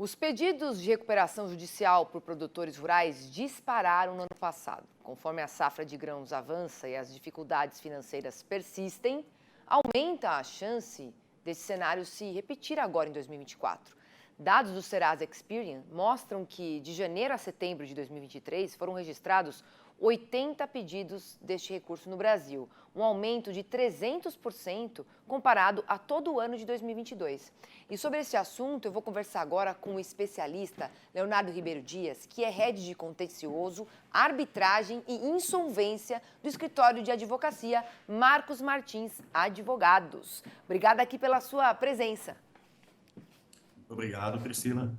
Os pedidos de recuperação judicial por produtores rurais dispararam no ano passado. Conforme a safra de grãos avança e as dificuldades financeiras persistem, aumenta a chance desse cenário se repetir agora em 2024. Dados do Serasa Experian mostram que de janeiro a setembro de 2023 foram registrados 80 pedidos deste recurso no Brasil, um aumento de 300% comparado a todo o ano de 2022. E sobre esse assunto, eu vou conversar agora com o especialista Leonardo Ribeiro Dias, que é head de contencioso, arbitragem e insolvência do escritório de advocacia Marcos Martins Advogados. Obrigada aqui pela sua presença. Obrigado, Priscila.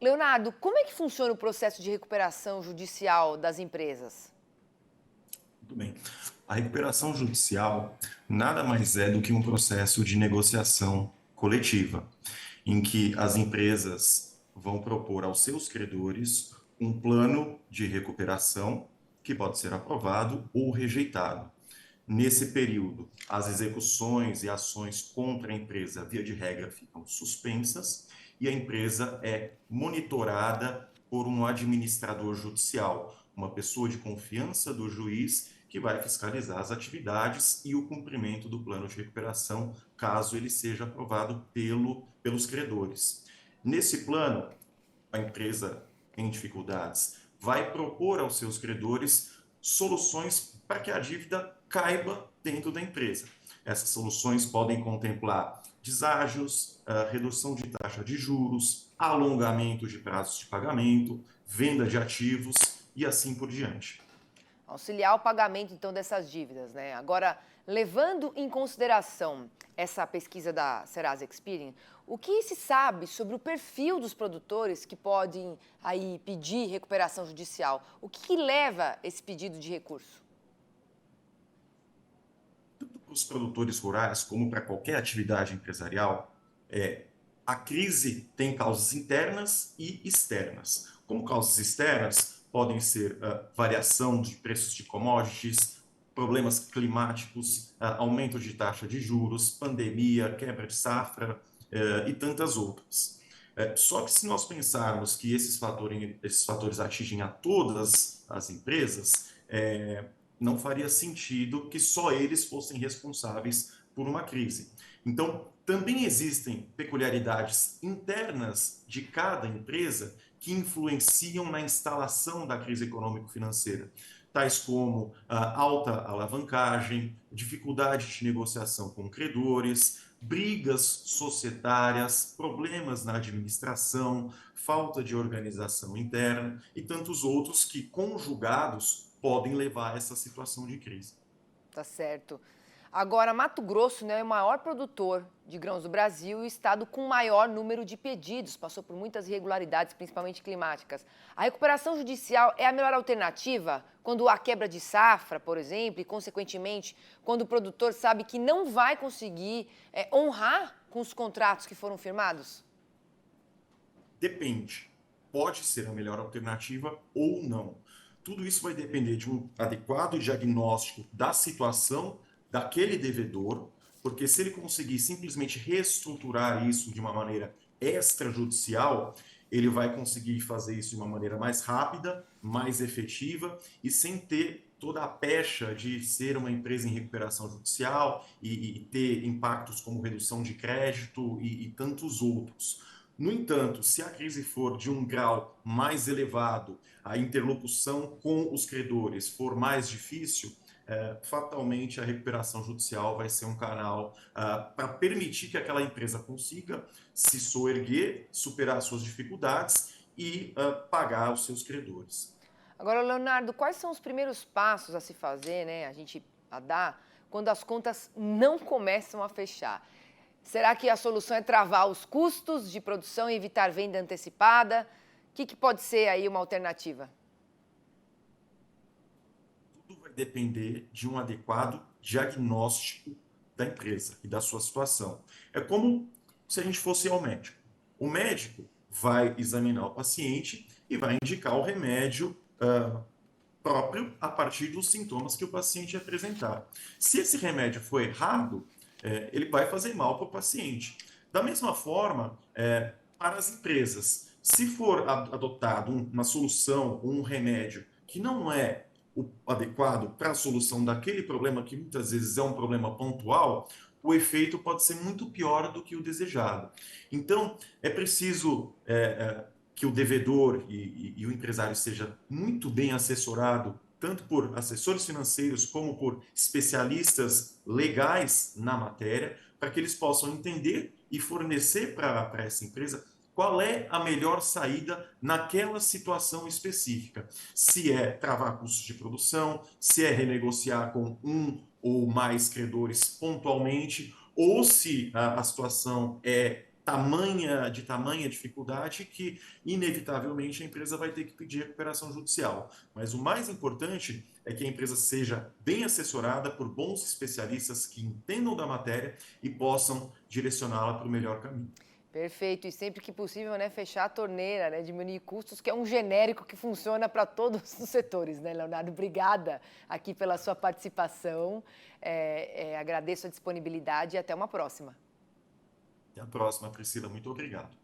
Leonardo, como é que funciona o processo de recuperação judicial das empresas? Muito bem. A recuperação judicial nada mais é do que um processo de negociação coletiva, em que as empresas vão propor aos seus credores um plano de recuperação que pode ser aprovado ou rejeitado. Nesse período, as execuções e ações contra a empresa, via de regra, ficam suspensas e a empresa é monitorada por um administrador judicial, uma pessoa de confiança do juiz que vai fiscalizar as atividades e o cumprimento do plano de recuperação, caso ele seja aprovado pelos credores. Nesse plano, a empresa em dificuldades vai propor aos seus credores soluções para que a dívida caiba dentro da empresa. Essas soluções podem contemplar deságios, redução de taxa de juros, alongamento de prazos de pagamento, venda de ativos e assim por diante. Auxiliar o pagamento, então, dessas dívidas, né? Agora, levando em consideração essa pesquisa da Serasa Experian, o que se sabe sobre o perfil dos produtores que podem aí pedir recuperação judicial? O que leva esse pedido de recurso? Tanto para os produtores rurais como para qualquer atividade empresarial, a crise tem causas internas e externas. Como causas externas, podem ser variação de preços de commodities, problemas climáticos, aumento de taxa de juros, pandemia, quebra de safra e tantas outras. Só que se nós pensarmos que esses fatores atingem a todas as empresas, não faria sentido que só eles fossem responsáveis por uma crise. Então, também existem peculiaridades internas de cada empresa que influenciam na instalação da crise econômico-financeira, tais como alta alavancagem, dificuldade de negociação com credores, brigas societárias, problemas na administração, falta de organização interna e tantos outros que, conjugados, podem levar a essa situação de crise. Tá certo. Agora, Mato Grosso, né, é o maior produtor de grãos do Brasil e o estado com o maior número de pedidos. Passou por muitas irregularidades, principalmente climáticas. A recuperação judicial é a melhor alternativa quando há quebra de safra, por exemplo, e, consequentemente, quando o produtor sabe que não vai conseguir honrar com os contratos que foram firmados? Depende. Pode ser a melhor alternativa ou não. Tudo isso vai depender de um adequado diagnóstico da situação daquele devedor, porque se ele conseguir simplesmente reestruturar isso de uma maneira extrajudicial, ele vai conseguir fazer isso de uma maneira mais rápida, mais efetiva e sem ter toda a pecha de ser uma empresa em recuperação judicial e ter impactos como redução de crédito e tantos outros. No entanto, se a crise for de um grau mais elevado, a interlocução com os credores for mais difícil, fatalmente a recuperação judicial vai ser um canal para permitir que aquela empresa consiga se soerguer, superar suas dificuldades e pagar os seus credores. Agora, Leonardo, quais são os primeiros passos a se fazer, né, a dar, quando as contas não começam a fechar? Será que a solução é travar os custos de produção e evitar venda antecipada? O que pode ser aí uma alternativa? Tudo vai depender de um adequado diagnóstico da empresa e da sua situação. É como se a gente fosse ao médico. O médico vai examinar o paciente e vai indicar o remédio próprio a partir dos sintomas que o paciente apresentar. Se esse remédio for errado, ele vai fazer mal para o paciente. Da mesma forma, para as empresas. Se for adotado uma solução ou um remédio que não é o adequado para a solução daquele problema, que muitas vezes é um problema pontual, o efeito pode ser muito pior do que o desejado. Então, é preciso que o devedor e o empresário seja muito bem assessorado, tanto por assessores financeiros como por especialistas legais na matéria, para que eles possam entender e fornecer para essa empresa qual é a melhor saída naquela situação específica. Se é travar custos de produção, se é renegociar com um ou mais credores pontualmente, ou se a situação é de tamanha dificuldade que, inevitavelmente, a empresa vai ter que pedir recuperação judicial. Mas o mais importante é que a empresa seja bem assessorada por bons especialistas que entendam da matéria e possam direcioná-la para o melhor caminho. Perfeito, e sempre que possível, né, fechar a torneira, né, diminuir custos, que é um genérico que funciona para todos os setores, né, Leonardo? Obrigada aqui pela sua participação, agradeço a disponibilidade e até uma próxima. Até a próxima, Priscila. Muito obrigado.